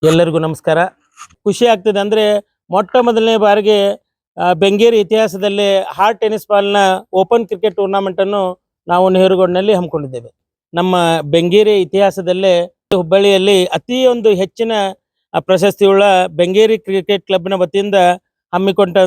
ಎಲ್ಲರಿಗೂ ನಮಸ್ಕಾರ. ಖುಷಿ ಆಗ್ತದೆ ಅಂದರೆ ಮೊಟ್ಟ ಮೊದಲನೇ ಬಾರಿಗೆ ಬೆಂಗೇರಿ ಇತಿಹಾಸದಲ್ಲಿ ಹಾರ್ಟ್ ಟೆನಿಸ್ ಬಾಲ್ನ ಓಪನ್ ಕ್ರಿಕೆಟ್ ಟೂರ್ನಮೆಂಟನ್ನು ನಾವು ನೆಹರುಗೌಡ್ನಲ್ಲಿ ಹಮ್ಮಿಕೊಂಡಿದ್ದೇವೆ. ನಮ್ಮ ಬೆಂಗೇರಿ ಇತಿಹಾಸದಲ್ಲೇ ಹುಬ್ಬಳ್ಳಿಯಲ್ಲಿ ಅತಿ ಒಂದು ಹೆಚ್ಚಿನ ಪ್ರಶಸ್ತಿಯುಳ್ಳ ಬೆಂಗೇರಿ ಕ್ರಿಕೆಟ್ ಕ್ಲಬ್ನ ವತಿಯಿಂದ ಹಮ್ಮಿಕೊಂಡ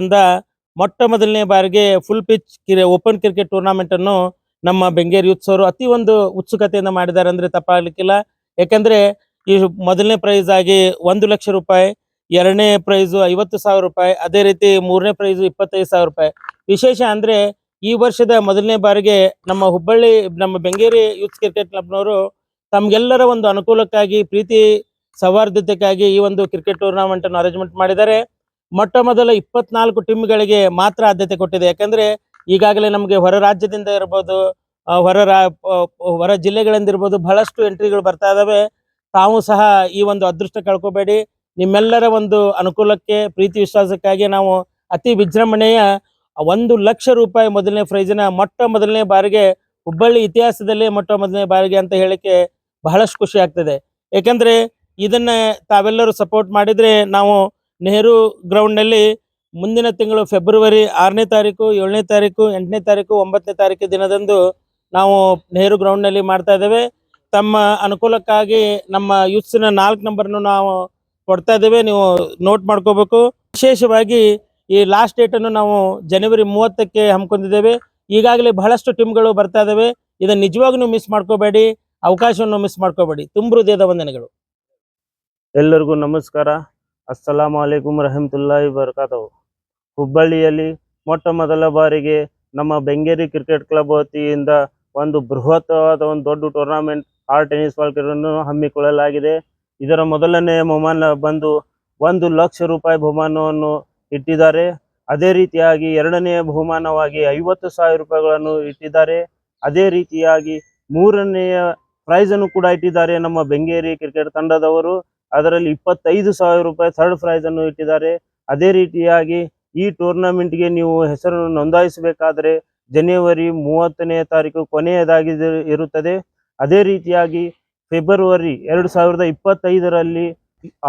ಮೊಟ್ಟ ಮೊದಲನೇ ಬಾರಿಗೆ ಫುಲ್ ಪಿಚ್ ಓಪನ್ ಕ್ರಿಕೆಟ್ ಟೂರ್ನಮೆಂಟನ್ನು ನಮ್ಮ ಬೆಂಗೇರಿ ಯೂತ್ಸ್ ಅವರು ಅತಿ ಒಂದು ಉತ್ಸುಕತೆಯಿಂದ ಮಾಡಿದ್ದಾರೆ ಅಂದರೆ ತಪ್ಪಾಗಲಿಕ್ಕಿಲ್ಲ. ಯಾಕಂದರೆ ಈ ಮೊದಲನೇ ಪ್ರೈಸ್ ಆಗಿ 1,00,000 ರೂಪಾಯಿ, ಎರಡನೇ ಪ್ರೈಸು 50,000 ರೂಪಾಯಿ, ಅದೇ ರೀತಿ ಮೂರನೇ ಪ್ರೈಸು 25,000 ರೂಪಾಯಿ. ವಿಶೇಷ ಅಂದರೆ ಈ ವರ್ಷದ ಮೊದಲನೇ ಬಾರಿಗೆ ನಮ್ಮ ಬೆಂಗೇರಿ ಯೂತ್ ಕ್ರಿಕೆಟ್ ಕ್ಲಬ್ನವರು ತಮಗೆಲ್ಲರ ಒಂದು ಅನುಕೂಲಕ್ಕಾಗಿ, ಪ್ರೀತಿ ಸೌಹಾರ್ದತೆಗಾಗಿ ಈ ಒಂದು ಕ್ರಿಕೆಟ್ ಟೂರ್ನಮೆಂಟನ್ನು ಅರೇಂಜ್ಮೆಂಟ್ ಮಾಡಿದ್ದಾರೆ. ಮೊಟ್ಟ ಮೊದಲ 24 ಟೀಮ್ಗಳಿಗೆ ಮಾತ್ರ ಆದ್ಯತೆ ಕೊಟ್ಟಿದೆ. ಯಾಕಂದರೆ ಈಗಾಗಲೇ ನಮಗೆ ಹೊರ ರಾಜ್ಯದಿಂದ ಇರ್ಬೋದು, ಹೊರ ಜಿಲ್ಲೆಗಳಿಂದ ಇರ್ಬೋದು, ಬಹಳಷ್ಟು ಎಂಟ್ರಿಗಳು ಬರ್ತಾ ಇದ್ದಾವೆ. ತಾವು ಸಹ ಈ ಒಂದು ಅದೃಷ್ಟ ಕಳ್ಕೊಬೇಡಿ. ನಿಮ್ಮೆಲ್ಲರ ಒಂದು ಅನುಕೂಲಕ್ಕೆ, ಪ್ರೀತಿ ವಿಶ್ವಾಸಕ್ಕಾಗಿ ನಾವು ಅತಿ ವಿಜೃಂಭಣೆಯ 1,00,000 ರೂಪಾಯಿ ಮೊದಲನೇ ಪ್ರೈಸಿನ ಮೊಟ್ಟ ಮೊದಲನೇ ಬಾರಿಗೆ ಹುಬ್ಬಳ್ಳಿ ಇತಿಹಾಸದಲ್ಲೇ ಮೊಟ್ಟ ಮೊದಲನೇ ಬಾರಿಗೆ ಅಂತ ಹೇಳಿಕ್ಕೆ ಬಹಳಷ್ಟು ಖುಷಿ ಆಗ್ತದೆ. ಏಕೆಂದರೆ ಇದನ್ನ ತಾವೆಲ್ಲರೂ ಸಪೋರ್ಟ್ ಮಾಡಿದರೆ ನಾವು ನೆಹರು ಗ್ರೌಂಡ್ನಲ್ಲಿ ಮುಂದಿನ ತಿಂಗಳು ಫೆಬ್ರವರಿ 6ನೇ ತಾರೀಕು, 7ನೇ ತಾರೀಕು, 8ನೇ ತಾರೀಕು, 9ನೇ ತಾರೀಕು ದಿನದಂದು ನಾವು ನೆಹರು ಗ್ರೌಂಡ್ನಲ್ಲಿ ಮಾಡ್ತಾ ಇದ್ದೇವೆ. ತಮ್ಮ ಅನುಕೂಲಕ್ಕಾಗಿ ನಮ್ಮ ಯೂತ್ಸ್ನ 4 ನಂಬರ್ನು ನಾವು ಕೊಡ್ತಾ ಇದ್ದೇವೆ, ನೀವು ನೋಟ್ ಮಾಡ್ಕೋಬೇಕು. ವಿಶೇಷವಾಗಿ ಈ ಲಾಸ್ಟ್ ಡೇಟನ್ನು ನಾವು ಜನವರಿ 30ಕ್ಕೆ ಹಮ್ಮಿಕೊಂಡಿದ್ದೇವೆ. ಈಗಾಗಲೇ ಬಹಳಷ್ಟು ಟೀಮ್ಗಳು ಬರ್ತಾ ಇದ್ದಾವೆ. ಇದನ್ನು ನಿಜವಾಗ್ಲೂ ಮಿಸ್ ಮಾಡ್ಕೋಬೇಡಿ, ಅವಕಾಶವನ್ನು ಮಿಸ್ ಮಾಡ್ಕೋಬೇಡಿ. ತುಂಬ ಹೃದಯದ ವಂದನೆಗಳು. ಎಲ್ಲರಿಗೂ ನಮಸ್ಕಾರ. ಅಸ್ಸಲಾಮು ಅಲೈಕುಮ್ ರಹಮತುಲ್ಲಾಹಿ ಬರ್ಕಾತಹು. ಹುಬ್ಬಳ್ಳಿಯಲ್ಲಿ ಮೊಟ್ಟ ಮೊದಲ ಬಾರಿಗೆ ನಮ್ಮ ಬೆಂಗೇರಿ ಕ್ರಿಕೆಟ್ ಕ್ಲಬ್ ವತಿಯಿಂದ ಒಂದು ಬೃಹತ್ತವಾದ ಒಂದು ದೊಡ್ಡ ಟೂರ್ನಮೆಂಟ್ ಹಾರ್ಟ್ ಟೆನಿಸ್ ಬಾಲ್ ಹಮ್ಮಿಕೊಳ್ಳಲಾಗಿದೆ. ಇದರ ಮೊದಲನೇ ಬಹುಮಾನ ಬಂದು 1,00,000 ರೂಪಾಯಿ ಬಹುಮಾನವನ್ನು ಇಟ್ಟಿದ್ದಾರೆ. ಅದೇ ರೀತಿಯಾಗಿ ಎರಡನೆಯ ಬಹುಮಾನವಾಗಿ 50,000 ರೂಪಾಯಿಗಳನ್ನು ಇಟ್ಟಿದ್ದಾರೆ. ಅದೇ ರೀತಿಯಾಗಿ ಮೂರನೆಯ ಪ್ರೈಸನ್ನು ಕೂಡ ಇಟ್ಟಿದ್ದಾರೆ ನಮ್ಮ ಬೆಂಗೇರಿ ಕ್ರಿಕೆಟ್ ತಂಡದವರು. ಅದರಲ್ಲಿ 25,000 ರೂಪಾಯಿ ಥರ್ಡ್ ಪ್ರೈಸನ್ನು ಇಟ್ಟಿದ್ದಾರೆ. ಅದೇ ರೀತಿಯಾಗಿ ಈ ಟೂರ್ನಮೆಂಟ್ಗೆ ನೀವು ಹೆಸರನ್ನು ನೋಂದಾಯಿಸಬೇಕಾದರೆ ಜನವರಿ 30ನೇ ತಾರೀಕು ಕೊನೆಯದಾಗಿ ಇರುತ್ತದೆ. ಅದೇ ರೀತಿಯಾಗಿ ಫೆಬ್ರವರಿ 2025ರಲ್ಲಿ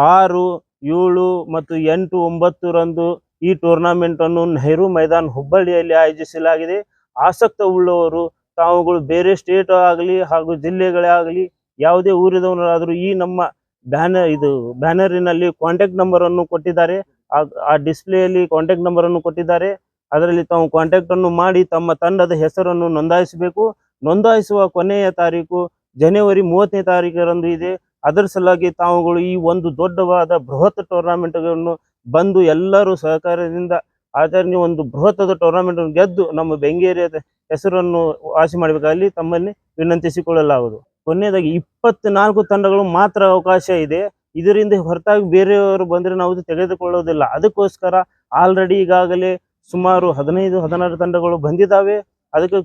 6, 7 ಮತ್ತು 8, 9ರಂದು ಈ ಟೂರ್ನಮೆಂಟನ್ನು ನೆಹರು ಮೈದಾನ್ ಹುಬ್ಬಳ್ಳಿಯಲ್ಲಿ ಆಯೋಜಿಸಲಾಗಿದೆ. ಆಸಕ್ತ ಉಳ್ಳವರು ತಾವುಗಳು ಬೇರೆ ಸ್ಟೇಟ್ ಆಗಲಿ ಹಾಗೂ ಜಿಲ್ಲೆಗಳೇ ಆಗಲಿ ಯಾವುದೇ ಊರಿದವರಾದರೂ ಈ ನಮ್ಮ ಬ್ಯಾನರಿನಲ್ಲಿ ಕಾಂಟ್ಯಾಕ್ಟ್ ನಂಬರನ್ನು ಕೊಟ್ಟಿದ್ದಾರೆ. ಆ ಡಿಸ್ಪ್ಲೇಯಲ್ಲಿ ಕಾಂಟ್ಯಾಕ್ಟ್ ನಂಬರನ್ನು ಕೊಟ್ಟಿದ್ದಾರೆ. ಅದರಲ್ಲಿ ತಾವು ಕಾಂಟ್ಯಾಕ್ಟನ್ನು ಮಾಡಿ ತಮ್ಮ ತಂಡದ ಹೆಸರನ್ನು ನೋಂದಾಯಿಸಬೇಕು. ನೋಂದಾಯಿಸುವ ಕೊನೆಯ ತಾರೀಕು ಜನವರಿ 30ನೇ ತಾರೀಕರಂದು ಇದೆ. ಅದರ ಸಲುವಾಗಿ ತಾವುಗಳು ಈ ಒಂದು ದೊಡ್ಡವಾದ ಬೃಹತ್ ಟೂರ್ನಮೆಂಟ್ಗಳನ್ನು ಬಂದು ಎಲ್ಲರೂ ಸಹಕಾರದಿಂದ ಆಚರಣೆ ಒಂದು ಬೃಹತ್ತಾದ ಟೂರ್ನಮೆಂಟ್ ಗೆದ್ದು ನಮ್ಮ ಬೆಂಗೇರಿಯ ಹೆಸರನ್ನು ವಾಸಿ ಮಾಡಬೇಕಾಗಿ ತಮ್ಮಲ್ಲಿ ವಿನಂತಿಸಿಕೊಳ್ಳಲಾಗುವುದು. ಕೊನೆಯದಾಗಿ 24 ತಂಡಗಳು ಮಾತ್ರ ಅವಕಾಶ ಇದೆ. ಇದರಿಂದ ಹೊರತಾಗಿ ಬೇರೆಯವರು ಬಂದರೆ ನಾವು ತೆಗೆದುಕೊಳ್ಳೋದಿಲ್ಲ. ಅದಕ್ಕೋಸ್ಕರ ಆಲ್ರೆಡಿ ಈಗಾಗಲೇ ಸುಮಾರು 15-16 ತಂಡಗಳು ಬಂದಿದ್ದಾವೆ. ಅದಕ್ಕೆ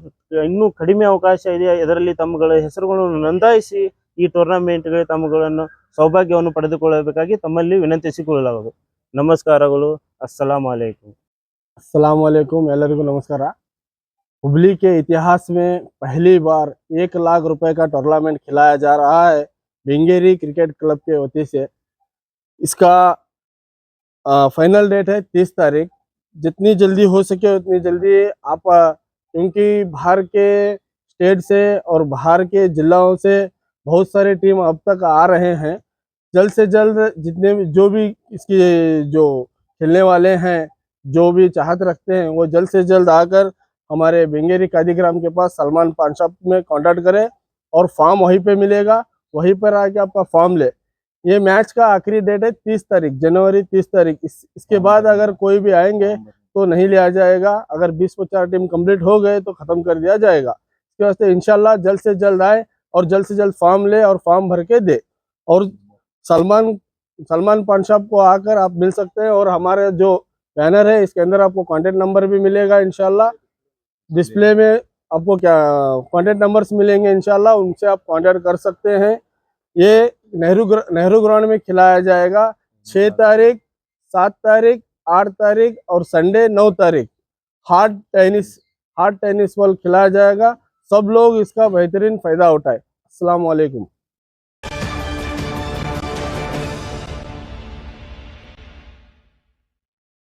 ಇನ್ನೂ ಕಡಿಮೆ ಅವಕಾಶ ಇದೆ. ಇದರಲ್ಲಿ ತಮ್ಮಗಳ ಹೆಸರುಗಳನ್ನು ನೋಂದಾಯಿಸಿ ಈ ಟೂರ್ನಮೆಂಟ್ಗೆ ತಮ್ಮಗಳನ್ನು ಸೌಭಾಗ್ಯವನ್ನು ಪಡೆದುಕೊಳ್ಳಬೇಕಾಗಿ ತಮ್ಮಲ್ಲಿ ವಿನಂತಿಸಿಕೊಳ್ಳಲಾಗುವುದು. ನಮಸ್ಕಾರಗಳು. अस्सलाम वालेकुम. अस्सलाम वालेकुम. ಎಲ್ಲರಿಗೂ ನಮಸ್ಕಾರ. हुबली के इतिहास में पहली बार 1,00,000 रुपए का टूर्नामेंट खिलाया जा रहा है बेंगेरी क्रिकेट क्लब के वती से. इसका फाइनल डेट है 30 तारीख. जितनी जल्दी हो सके उतनी जल्दी आप, क्योंकि बाहर के स्टेट से और बाहर के जिलों से बहुत सारे टीम अब तक आ रहे हैं. जल्द से जल्द जितने भी जो भी इसकी जो खेलने वाले हैं, जो भी चाहत रखते हैं, वो जल्द से जल्द आकर हमारे बेंगेरी कादीग्राम के पास सलमान पान शॉप में कांटेक्ट करें और फॉर्म वहीं पे मिलेगा. वहीं पर आके आपका फॉर्म ले. ये मैच का आखिरी डेट है 30 तारीख, जनवरी 30 तारीख. इसके बाद अगर कोई भी आएंगे तो नहीं लिया जाएगा. अगर 20-50 टीम कंप्लीट हो गए तो ख़त्म कर दिया जाएगा. इसके वास्ते इंशाल्लाह जल्द से जल्द आए और जल्द से जल्द फॉर्म ले और फॉर्म भर के दे. और सलमान पान शॉप को आकर आप मिल सकते हैं. और हमारे जो बैनर है इसके अंदर आपको कांटेक्ट नंबर भी मिलेगा. इंशाल्लाह डिस्प्ले में आपको क्या कांटेक्ट नंबर्स मिलेंगे. इंशाल्लाह उनसे आप कांटेक्ट कर सकते हैं. ये नेहरू ग्राउंड में खिलाया जाएगा 6 तारीख, 7 तारीख, 8 तारीख और संडे 9 तारीख. हार्ट टेनिस बॉल खिलाया जाएगा. सब लोग इसका बेहतरीन फ़ायदा उठाए. अस्सलाम वालेकुम.